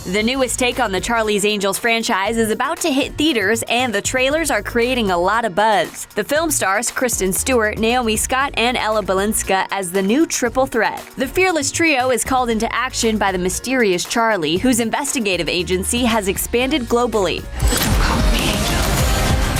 The newest take on the Charlie's Angels franchise is about to hit theaters, and the trailers are creating a lot of buzz. The film stars Kristen Stewart, Naomi Scott, and Balinska as the new triple threat. The fearless trio is called into action by the mysterious Charlie, whose investigative agency has expanded globally.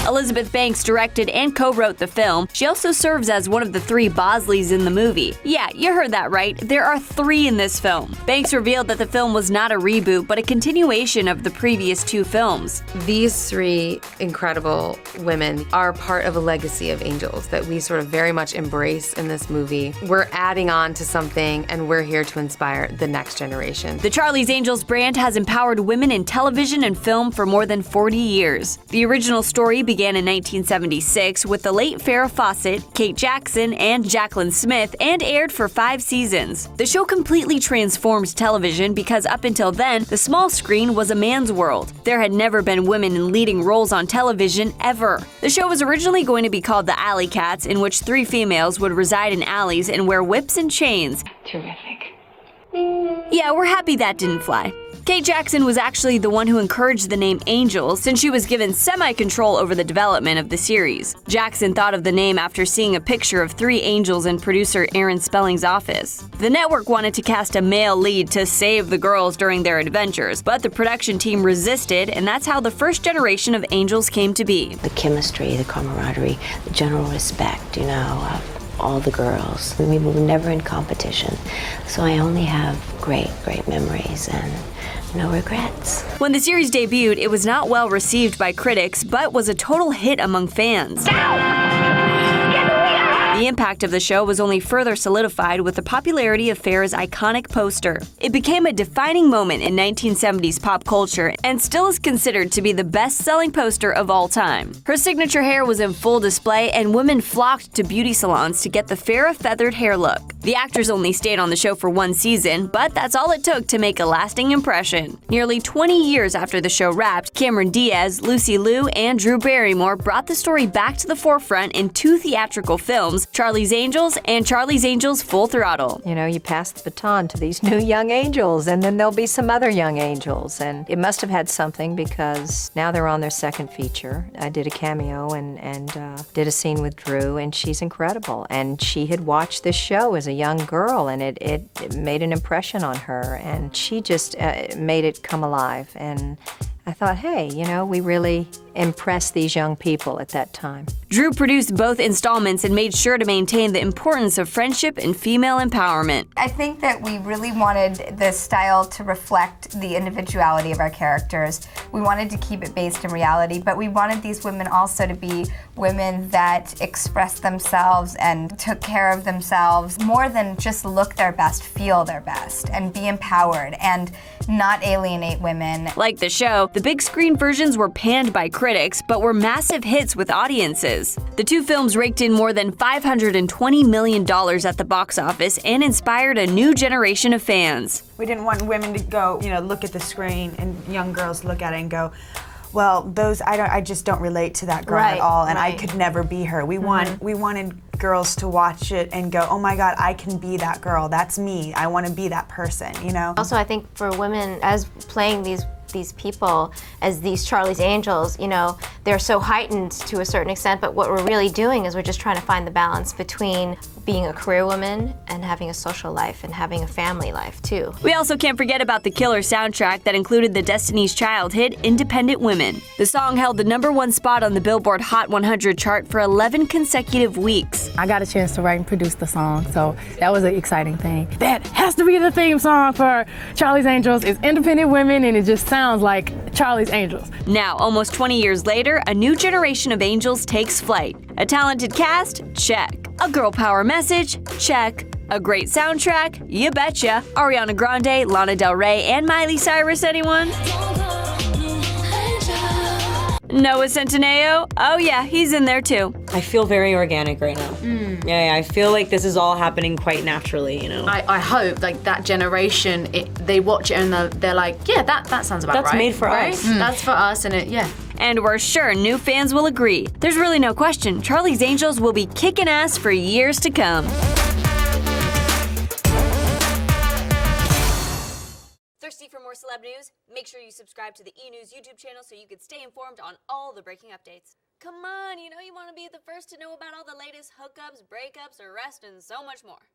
Elizabeth Banks directed and co-wrote the film. She also serves as one of the 3 Bosleys in the movie. Yeah, you heard that right. There are 3 in this film. Banks revealed that the film was not a reboot, but a continuation of the previous 2 films. These 3 incredible women are part of a legacy of angels that we sort of very much embrace in this movie. We're adding on to something, and we're here to inspire the next generation. The Charlie's Angels brand has empowered women in television and film for more than 40 years. The original story began in 1976 with the late FARRAH FAWCETT, Kate Jackson, and JACLYN Smith, and aired for 5 seasons. The show completely transformed television because up until then, the small screen was a man's world. There had never been women in leading roles on television ever. The show was originally going to be called The Alley Cats, in which 3 females would reside in alleys and wear whips and chains. Terrific. Yeah, we're happy that didn't fly. Kate Jackson was actually the one who encouraged the name Angels, since she was given semi-control over the development of the series. Jackson thought of the name after seeing a picture of 3 angels in producer Aaron Spelling's office. The network wanted to cast a male lead to save the girls during their adventures, but the production team resisted, and that's how the first generation of angels came to be. The chemistry, the camaraderie, the general respect, all the girls. We were never in competition, so I only have great memories and no regrets. When the series debuted, it was not well received by critics, but was a total hit among fans. The impact of the show was only further solidified with the popularity of FARRAH's iconic poster. It became a defining moment in 1970s pop culture and still is considered to be the best-selling poster of all time. Her signature hair was in full display, and women flocked to beauty salons to get the FARRAH feathered hair look. The actors only stayed on the show for 1 season, but that's all it took to make a lasting impression. Nearly 20 years after the show wrapped, Cameron Diaz, Lucy Liu, and Drew Barrymore brought the story back to the forefront in 2 theatrical films, Charlie's Angels and Charlie's Angels Full Throttle. You pass the baton to these new young angels, and then there'll be some other young angels. And it must have had something, because now they're on their 2nd feature. I did a cameo and did a scene with Drew, and she's incredible. And she had watched this show as a young girl, and it made an impression on her, and she just made it come alive. And I thought, hey, we really impressed these young people at that time. Drew produced both installments and made sure to maintain the importance of friendship and female empowerment. I think that we really wanted the style to reflect the individuality of our characters. We wanted to keep it based in reality, but we wanted these women also to be women that expressed themselves and took care of themselves, more than just look their best, feel their best, and be empowered and not alienate women. Like the show, the big screen versions were panned by critics, but were massive hits with audiences. The 2 films raked in more than $520 million at the box office and inspired a new generation of fans. We didn't want women to go, look at the screen, and young girls look at it and go, well, I just don't relate to that girl at all, and I could never be her. We wanted girls to watch it and go, oh my God, I can be that girl. That's me. I want to be that person, Also, I think for women, as playing these people as these Charlie's Angels, they're so heightened to a certain extent, but what we're really doing is we're just trying to find the balance between being a career woman and having a social life and having a family life too. We also can't forget about the killer soundtrack that included the Destiny's Child hit Independent Women. The song held the #1 spot on the Billboard Hot 100 chart for 11 consecutive weeks. I got a chance to write and produce the song, so that was an exciting thing. That has to be the theme song for Charlie's Angels. It's Independent Women, and it just sounds like Charlie's Angels. Now, almost 20 years later, a new generation of angels takes flight. A talented cast? Check. A girl power message? Check. A great soundtrack? You betcha. Ariana Grande, Lana Del Rey, and Miley Cyrus, anyone? Noah Centineo? Oh yeah, he's in there too. I feel very organic right now. Yeah, I feel like this is all happening quite naturally, I hope that generation, they watch it and they're like, yeah, that sounds about right. That's made for us. That's for us, and And we're sure new fans will agree. There's really no question, Charlie's Angels will be kicking ass for years to come. Thirsty for more celeb news? Make sure you subscribe to the E! News YouTube channel so you can stay informed on all the breaking updates. Come on, you know you want to be the first to know about all the latest hookups, breakups, arrests, and so much more.